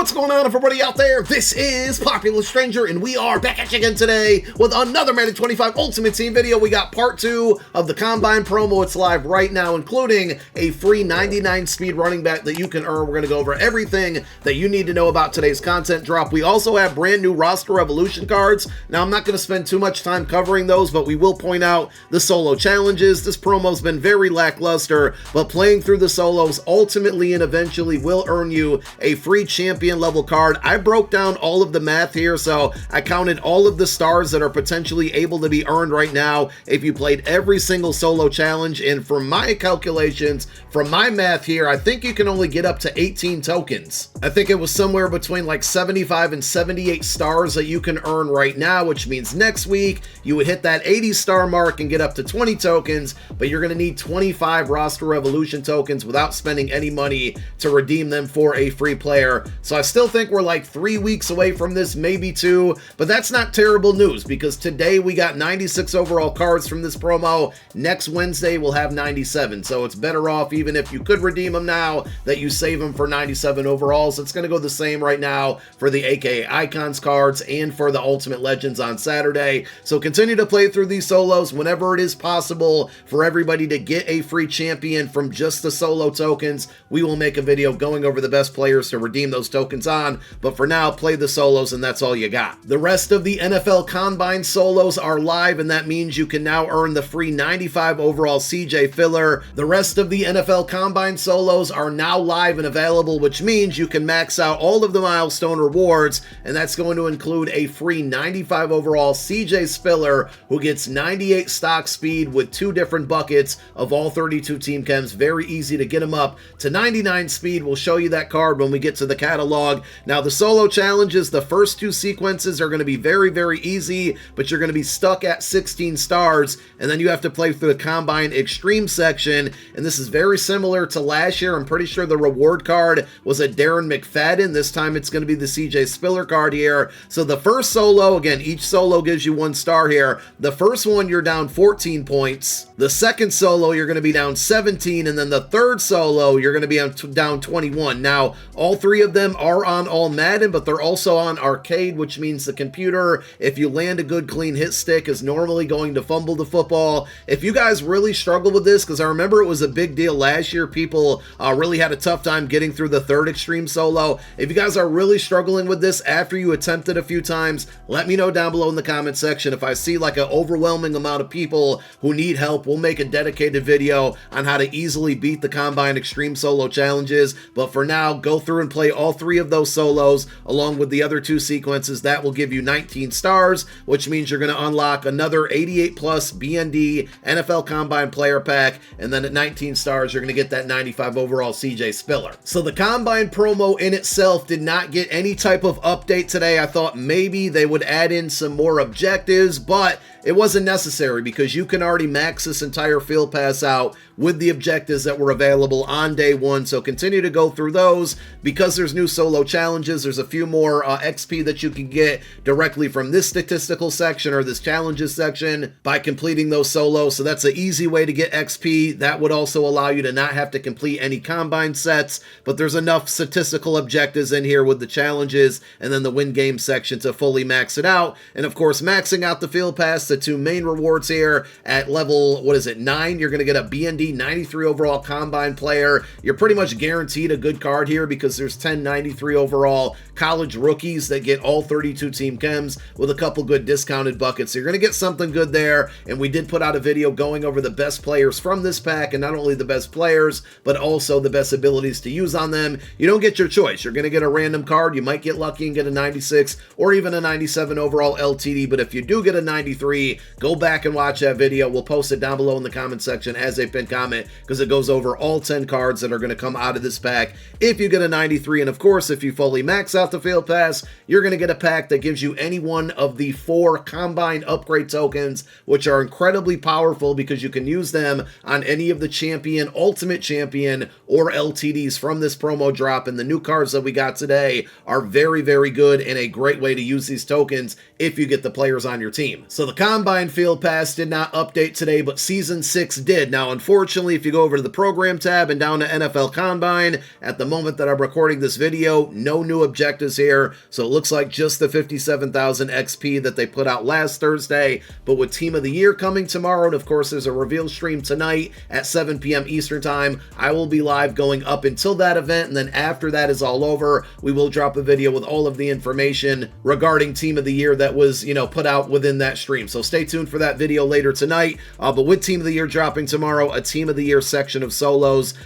What's going on, everybody out there? This is Popular Stranger, and we are back at you again today with another Madden 25 Ultimate Team video. We got part 2 of the Combine promo. It's live right now, including a free 99 speed running back that you can earn. We're going to go over everything that you need to know about today's content drop. We also have brand new roster evolution cards. Now, I'm not going to spend too much time covering those, but we will point out the solo challenges. This promo's been very lackluster, but playing through the solos ultimately and eventually will earn you a free champion level card. I broke down all of the math here, so I counted all of the stars that are potentially able to be earned right now if you played every single solo challenge, and from my calculations, from my math here, I think you can only get up to 18 tokens. I think it was somewhere between like 75 and 78 stars that you can earn right now, which means next week you would hit that 80 star mark and get up to 20 tokens, but you're going to need 25 roster evolution tokens without spending any money to redeem them for a free player. So I still think we're like 3 weeks away from this, maybe 2, but that's not terrible news because today we got 96 overall cards from this promo. Next Wednesday we'll have 97, so it's better off, even if you could redeem them now, that you save them for 97 overalls. It's going to go the same right now for the AKA Icons cards and for the Ultimate Legends on Saturday. So continue to play through these solos whenever it is possible for everybody to get a free champion from just the solo tokens. We will make a video going over the best players to redeem those tokens on, but for now, play the solos and that's all you got. The rest of the NFL Combine solos are live, and that means you can now earn the free 95 overall CJ filler. The rest of the NFL Combine solos are now live and available, which means you can max out all of the milestone rewards, and that's going to include a free 95 overall CJ Spiller, who gets 98 stock speed with 2 different buckets of all 32 team chems. Very easy to get him up to 99 speed. We'll show you that card when we get to the catalog. Now, the solo challenges, the first 2 sequences are going to be very, very easy, but you're going to be stuck at 16 stars, and then you have to play through the Combine Extreme section, and this is very similar to last year. I'm pretty sure the reward card was a Darren McFadden. This time it's going to be the CJ Spiller card here. So the first solo, again, each solo gives you 1 star here. The first one, you're down 14 points. The second solo, you're going to be down 17, and then the third solo, you're going to be down 21. Now, all 3 of them are on all Madden, but they're also on arcade, which means the computer, if you land a good clean hit stick, is normally going to fumble the football. If you guys really struggle with this, because I remember it was a big deal last year, people really had a tough time getting through the third extreme solo. If you guys are really struggling with this after you attempt it a few times, let me know down below in the comment section. If I see like an overwhelming amount of people who need help, we'll make a dedicated video on how to easily beat the Combine Extreme solo challenges. But for now, go through and play all 3 of those solos along with the other 2 sequences. That will give you 19 stars, which means you're going to unlock another 88 plus BND NFL Combine player pack, and then at 19 stars you're going to get that 95 overall CJ Spiller. So the Combine promo in itself did not get any type of update today. I thought maybe they would add in some more objectives, but it wasn't necessary because you can already max this entire field pass out with the objectives that were available on day 1. So continue to go through those because there's new solo challenges. There's a few more XP that you can get directly from this statistical section or this challenges section by completing those solos. So that's an easy way to get XP. That would also allow you to not have to complete any Combine sets, but there's enough statistical objectives in here with the challenges and then the win game section to fully max it out. And of course, maxing out the field pass, the 2 main rewards here at level, 9, you're going to get a BND 93 overall Combine player. You're pretty much guaranteed a good card here because there's 10 93 overall college rookies that get all 32 team chems with a couple good discounted buckets. So you're going to get something good there, and we did put out a video going over the best players from this pack, and not only the best players, but also the best abilities to use on them. You don't get your choice. You're going to get a random card. You might get lucky and get a 96 or even a 97 overall LTD, but if you do get a 93, go back and watch that video. We'll post it down below in the comment section as a pinned comment because it goes over all 10 cards that are going to come out of this pack if you get a 93. And of course, if you fully max out the field pass, you're going to get a pack that gives you any one of the 4 Combine upgrade tokens, which are incredibly powerful because you can use them on any of the champion, ultimate champion, or LTDs from this promo drop. And the new cards that we got today are very, very good and a great way to use these tokens if you get the players on your team. So the Combine Field Pass did not update today, but Season 6 did. Now, unfortunately, if you go over to the Program tab and down to NFL Combine, at the moment that I'm recording this video, no new objectives here, so it looks like just the 57,000 XP that they put out last Thursday, but with Team of the Year coming tomorrow, and of course there's a reveal stream tonight at 7 p.m. Eastern Time, I will be live going up until that event, and then after that is all over, we will drop a video with all of the information regarding Team of the Year that was, put out within that stream. So stay tuned for that video later tonight. But with Team of the Year dropping tomorrow, a Team of the Year section of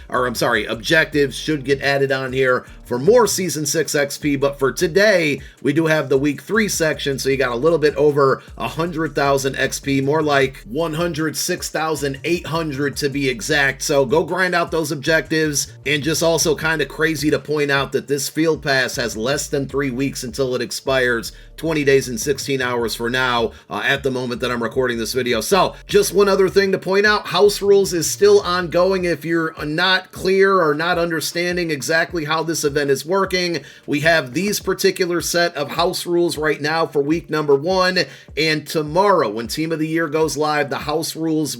objectives should get added on here for more Season 6 XP. But for today, we do have the Week 3 section, so you got a little bit over 100,000 XP, more like 106,800 to be exact. So go grind out those objectives. And just also kind of crazy to point out that this Field Pass has less than 3 weeks until it expires, 20 days and 16 hours for now, at the moment that I'm recording this video. So just one other thing to point out, House Rules is still ongoing. If you're not clear or not understanding exactly how this event is working, we have these particular set of House Rules right now for week number 1, and tomorrow when Team of the Year goes live, the House Rules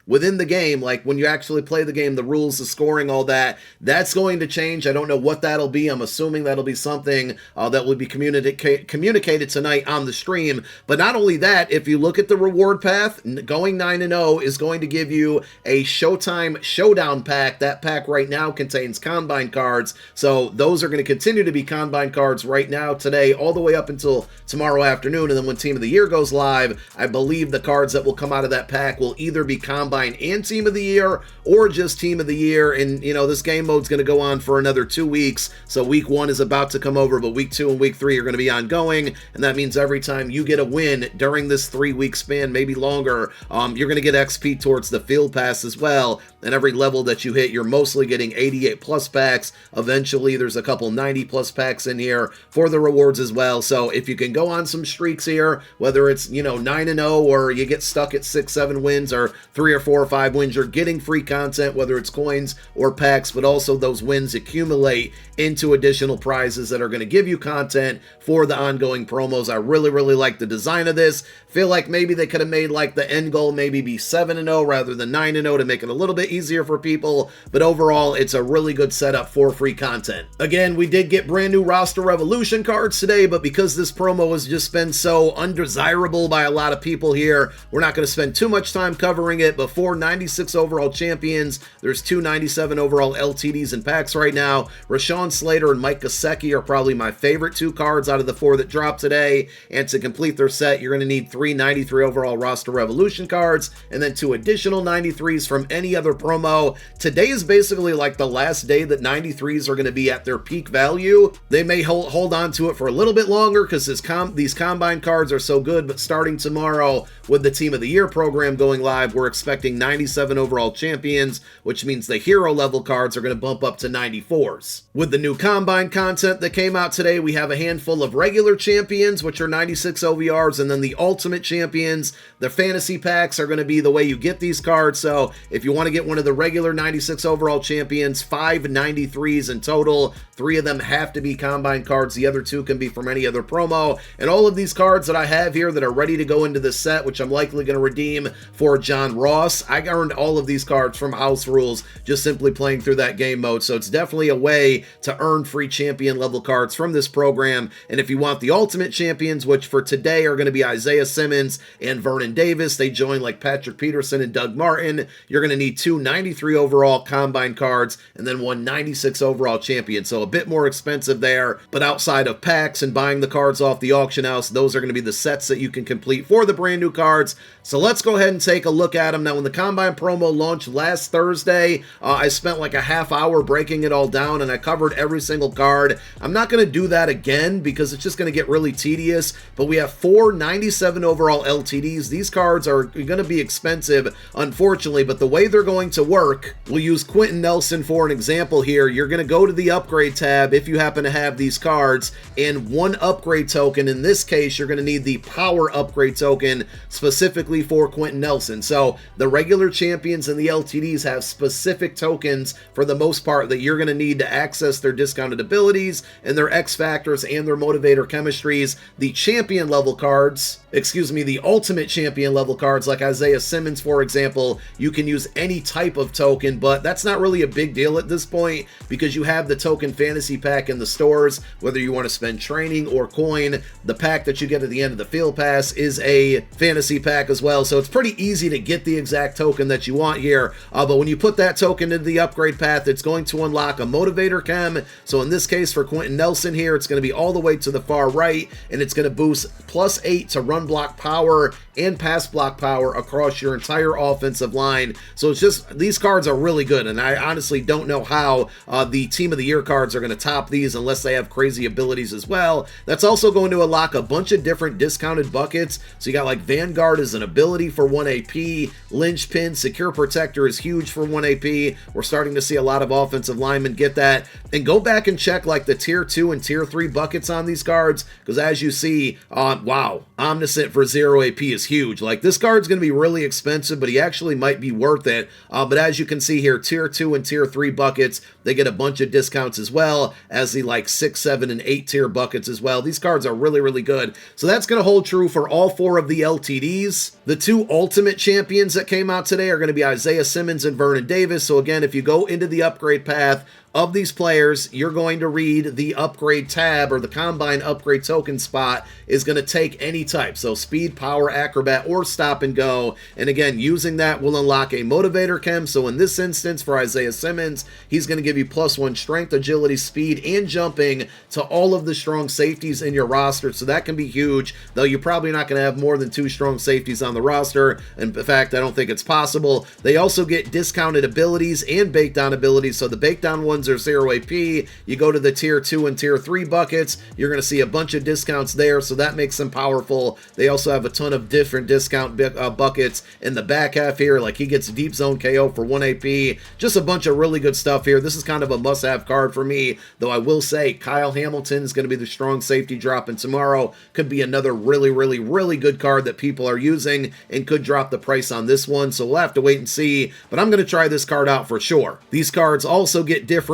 within the game, like when you actually play the game, the rules, the scoring, all that, that's going to change. I don't know what that'll be. I'm assuming that'll be something that will be communicated tonight on the stream. But not only that, if you look at the reward path, going 9-0 is going to give you a Showtime Showdown pack. That pack right now contains Combine cards. So those are going to continue to be Combine cards right now, today, all the way up until tomorrow afternoon. And then when Team of the Year goes live, I believe the cards that will come out of that pack will either be Combine and Team of the Year, or just Team of the Year. And this game mode's going to go on for another 2 weeks, so week 1 is about to come over, but week 2 and week 3 are going to be ongoing, and that means every time you get a win during this 3-week span, maybe longer, you're going to get XP towards the Field Pass as well. And every level that you hit, you're mostly getting 88 plus packs. Eventually there's a couple 90 plus packs in here for the rewards as well. So if you can go on some streaks here, whether it's 9-0 or you get stuck at 6-7 wins or 3 or 4 or 5 wins, you're getting free content, whether it's coins or packs, but also those wins accumulate into additional prizes that are going to give you content for the ongoing promos. I really like the design of this. Feel like maybe they could have made like the end goal maybe be 7-0 rather than 9-0 to make it a little bit easier for people, but overall it's a really good setup for free content. Again, we did get brand new roster revolution cards today, but because this promo has just been so undesirable by a lot of people here, we're not going to spend too much time covering it. But for 96 overall champions, there's 2 97 overall LTDs and packs right now. Rashawn Slater and Mike Gesicki are probably my favorite 2 cards out of the 4 that dropped today, and to complete their set, you're going to need 3 93 overall roster revolution cards, and then 2 additional 93s from any other promo. Today is basically like the last day that 93s are going to be at their peak value. They may hold on to it for a little bit longer because these Combine cards are so good, but starting tomorrow with the Team of the Year program going live, we're expecting 97 overall champions, which means the hero level cards are going to bump up to 94s. With the new Combine content that came out today, we have a handful of regular champions, which are 96 OVRs, and then the ultimate champions. The fantasy packs are going to be the way you get these cards. So if you want to get one of the regular 96 overall champions, 5 93s in total. 3 of them have to be Combine cards. The other 2 can be from any other promo. And all of these cards that I have here that are ready to go into this set, which I'm likely going to redeem for John Ross, I earned all of these cards from House Rules just simply playing through that game mode. So it's definitely a way to earn free champion level cards from this program. And if you want the ultimate champions, which for today are going to be Isaiah Simmons and Vernon Davis, they join like Patrick Peterson and Doug Martin, you're going to need 2 93 overall Combine cards and then 1 96 overall champion. So a bit more expensive there, but outside of packs and buying the cards off the auction house, those are going to be the sets that you can complete for the brand new cards. So let's go ahead and take a look at them. Now, when the Combine promo launched last Thursday, I spent like a half hour breaking it all down and I covered every single card. I'm not going to do that again because it's just going to get really tedious, but we have 4 97 overall LTDs. These cards are going to be expensive, unfortunately, but the way they're going to work, we'll use Quentin Nelson for an example here. You're going to go to the upgrade tab if you happen to have these cards, and 1 upgrade token. In this case, you're going to need the power upgrade token specifically for Quentin Nelson. So the regular champions and the LTDs have specific tokens for the most part that you're going to need to access their discounted abilities and their X factors and their motivator chemistries. The champion level cards, the ultimate champion level cards like Isaiah Simmons, for example, you can use any type of token, but that's not really a big deal at this point because you have the token fantasy pack in the stores. Whether you want to spend training or coin, the pack that you get at the end of the field pass is a fantasy pack as well, so it's pretty easy to get the exact token that you want here. But when you put that token into the upgrade path, it's going to unlock a motivator chem. So in this case for Quentin Nelson here, it's going to be all the way to the far right, and it's going to boost +8 to run block power and pass block power across your entire offensive line. So it's just, these cards are really good, and I honestly don't know how the Team of the Year cards are going to top these unless they have crazy abilities as well. That's also going to unlock a bunch of different discounted buckets. So you got like Vanguard is an ability for 1 AP, Linchpin, Secure Protector is huge for 1 AP. We're starting to see a lot of offensive linemen get that. And go back and check like the tier 2 and tier 3 buckets on these cards, because as you see, wow, Omniscient for 0 AP is huge. Like, this card's going to be really expensive, but he actually might be worth it. But as you can see here, tier 2 and tier 3 buckets, they get a bunch of discounts as well as the like 6, 7, and 8 tier buckets as well. These cards are really, really good. So that's going to hold true for all 4 of the LTDs. The 2 ultimate champions that came out today are going to be Isaiah Simmons and Vernon Davis. So again, if you go into the upgrade path of these players, you're going to read the upgrade tab, or the combine upgrade token spot is going to take any type. So speed, power, acrobat, or stop and go. And again, using that will unlock a motivator chem. So in this instance for Isaiah Simmons, he's going to give you +1 strength, agility, speed, and jumping to all of the strong safeties in your roster. So that can be huge, though you're probably not going to have more than 2 strong safeties on the roster. In fact, I don't think it's possible. They also get discounted abilities and baked down abilities. So the baked down ones are 0 AP. You go to the tier 2 and tier 3 buckets, you're going to see a bunch of discounts there, so that makes them powerful. They also have a ton of different discount buckets in the back half here, like he gets deep zone KO for 1 AP. Just a bunch of really good stuff here. This is kind of a must-have card for me, though I will say Kyle Hamilton is going to be the strong safety drop, and tomorrow could be another really, really, really good card that people are using and could drop the price on this one, so we'll have to wait and see, but I'm going to try this card out for sure. These cards also get different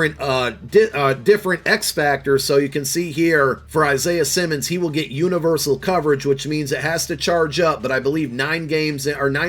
X factors. So you can see here for Isaiah Simmons, he will get universal coverage, which means it has to charge up, but I believe 9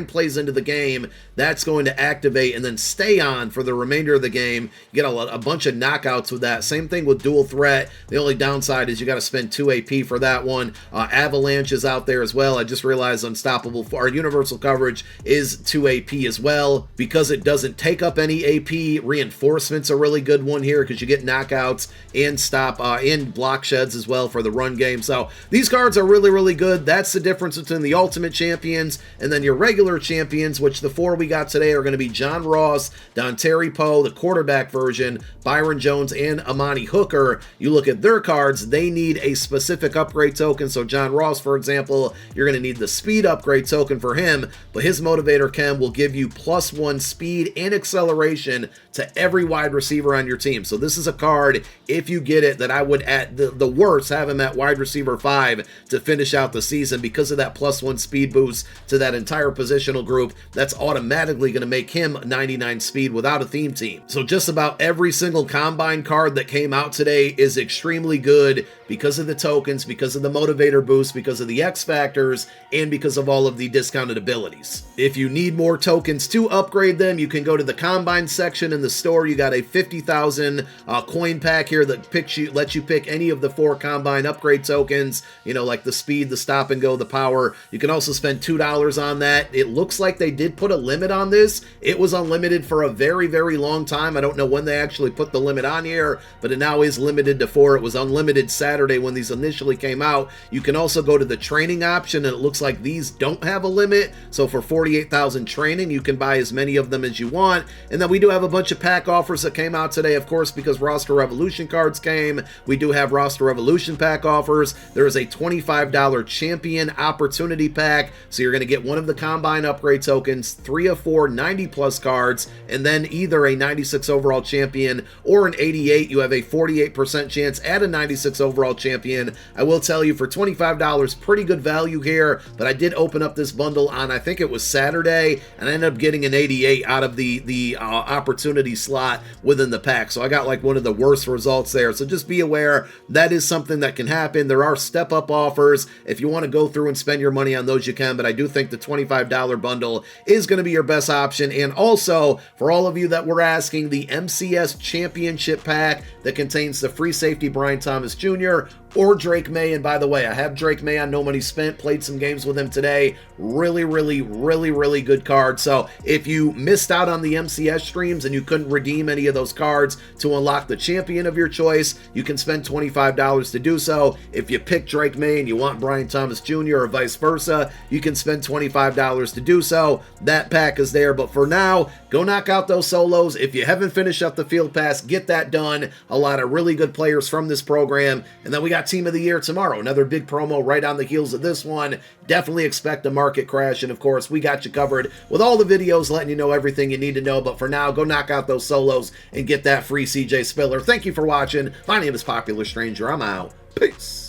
plays into the game, that's going to activate and then stay on for the remainder of the game. You get a bunch of knockouts with that. Same thing with dual threat. The only downside is you got to spend 2 AP for that one. Avalanche is out there as well. I just realized Unstoppable, our universal coverage is 2 AP as well, because it doesn't take up any AP. Reinforcement's a really good one here because you get knockouts and stop and block sheds as well for the run game. So these cards are really, really good. That's the difference between the ultimate champions and then your regular champions, which the 4 we got today are going to be John Ross, Dontari Poe, the quarterback version, Byron Jones, and Amani Hooker. You look at their cards, they need a specific upgrade token. So John Ross, for example, you're going to need the speed upgrade token for him, but his motivator chem will give you +1 speed and acceleration to every wide receiver on your team. So this is a card, if you get it, that I would at the worst have him at wide receiver 5 to finish out the season, because of that +1 speed boost to that entire positional group. That's automatically going to make him 99 speed without a theme team. So just about every single combine card that came out today is extremely good because of the tokens, because of the motivator boost, because of the X factors, and because of all of the discounted abilities. If you need more tokens to upgrade them, you can go to the combine section in the store. You got a 50,000 coin pack here that lets you pick any of the 4 combine upgrade tokens, you know, like the speed, the stop and go, the power. You can also spend $2 on that. It looks like they did put a limit on this. It was unlimited for a very, very long time. I don't know when they actually put the limit on here, but it now is limited to 4. It was unlimited Saturday Saturday when these initially came out. You can also go to the training option, and it looks like these don't have a limit. So for 48,000 training, you can buy as many of them as you want. And then we do have a bunch of pack offers that came out today, of course, because Roster Revolution cards came. We do have Roster Revolution pack offers. There is a $25 Champion Opportunity Pack. So you're going to get one of the Combine upgrade tokens, 3 of 4 90+ cards, and then either a 96 overall champion or an 88. You have a 48% chance at a 96 overall champion. I will tell you, for $25, pretty good value here, but I did open up this bundle on, I think it was Saturday, and I ended up getting an 88 out of the opportunity slot within the pack. So I got like one of the worst results there. So just be aware, that is something that can happen. There are step-up offers. If you want to go through and spend your money on those, you can, but I do think the $25 bundle is going to be your best option. And also, for all of you that were asking, the MCS Championship Pack that contains the free safety Brian Thomas Jr. or Drake May. And by the way, I have Drake May on No Money Spent, played some games with him today. Really good card. So if you missed out on the MCS streams and you couldn't redeem any of those cards to unlock the champion of your choice, you can spend $25 to do so. If you pick Drake May and you want Brian Thomas Jr. or vice versa, you can spend $25 to do so. That pack is there, but for now, go knock out those solos. If you haven't finished up the field pass, get that done. A lot of really good players from this program. And then we got Team of the Year tomorrow. Another big promo right on the heels of this one. Definitely expect a market crash. And of course, we got you covered with all the videos letting you know everything you need to know. But for now, go knock out those solos and get that free CJ Spiller. Thank you for watching. My name is Popular Stranger. I'm out. Peace.